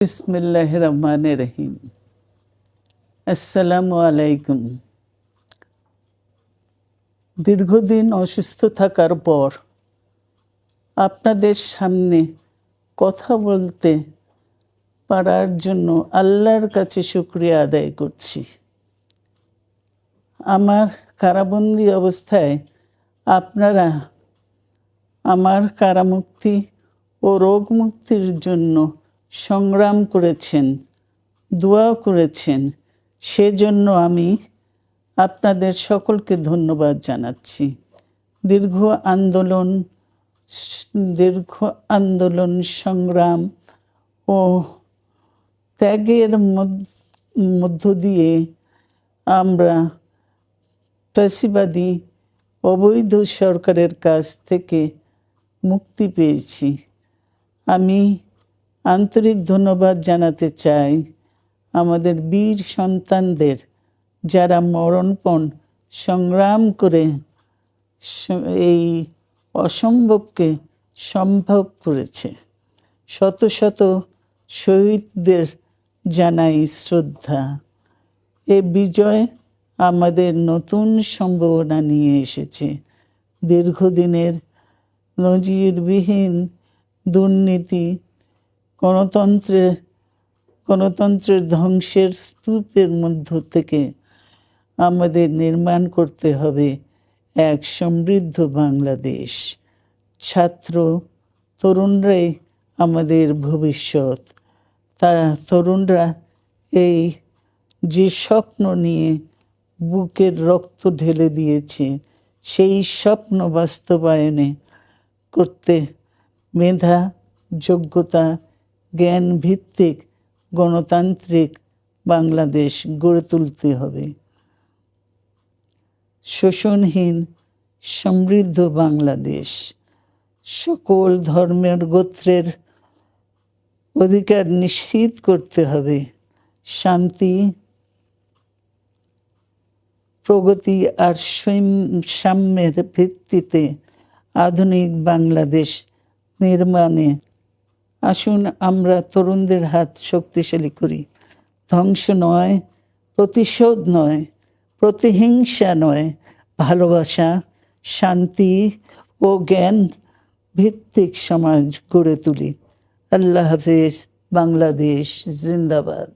বিসমিল্লাহির রহমানির রহিম। আসসালামু আলাইকুম। দীর্ঘদিন অসুস্থ থাকার পর আপনাদের সামনে কথা বলতে পারার জন্য আল্লাহর কাছে শুকরিয়া আদায় করছি। আমার কারাবন্দী অবস্থায় আপনারা আমার কারামুক্তি ও রোগ মুক্তির জন্য সংগ্রাম করেছেন, দোয়া করেছেন। সেজন্য আমি আপনাদের সকলকে ধন্যবাদ জানাচ্ছি। দীর্ঘ আন্দোলন সংগ্রাম ও ত্যাগের মধ্য দিয়ে আমরা ফ্যাসিবাদী অবৈধ সরকারের কাছ থেকে মুক্তি পেয়েছি। আমি আন্তরিক ধন্যবাদ জানাতে চাই আমাদের বীর সন্তানদের, যারা মরণপণ সংগ্রাম করে এই অসম্ভবকে সম্ভব করেছে। শত শত শহীদদের জানাই শ্রদ্ধা। এ বিজয় আমাদের নতুন সম্ভাবনা নিয়ে এসেছে। দীর্ঘদিনের নজিরবিহীন দুর্নীতি, গণতন্ত্রের ধ্বংসের স্তূপের মধ্য থেকে আমাদের নির্মাণ করতে হবে এক সমৃদ্ধ বাংলাদেশ। ছাত্র তরুণরাই আমাদের ভবিষ্যৎ। তরুণরা এই যে স্বপ্ন নিয়ে বুকের রক্ত ঢেলে দিয়েছে, সেই স্বপ্ন বাস্তবায়নে করতে মেধা, যোগ্যতা, জ্ঞান ভিত্তিক গণতান্ত্রিক বাংলাদেশ গড়ে তুলতে হবে। শোষণহীন সমৃদ্ধ বাংলাদেশ। সকল ধর্মের গোত্রের অধিকার নিশ্চিত করতে হবে। শান্তি, প্রগতি আর সাম্যের ভিত্তিতে আধুনিক বাংলাদেশ নির্মাণে আসুন আমরা তরুণদের হাত শক্তিশালী করি। ধ্বংস নয়, প্রতিশোধ নয়, প্রতিহিংসা নয়, ভালোবাসা, শান্তি ও জ্ঞান ভিত্তিক সমাজ গড়ে তুলি। আল্লাহ হাফেজ। বাংলাদেশ জিন্দাবাদ।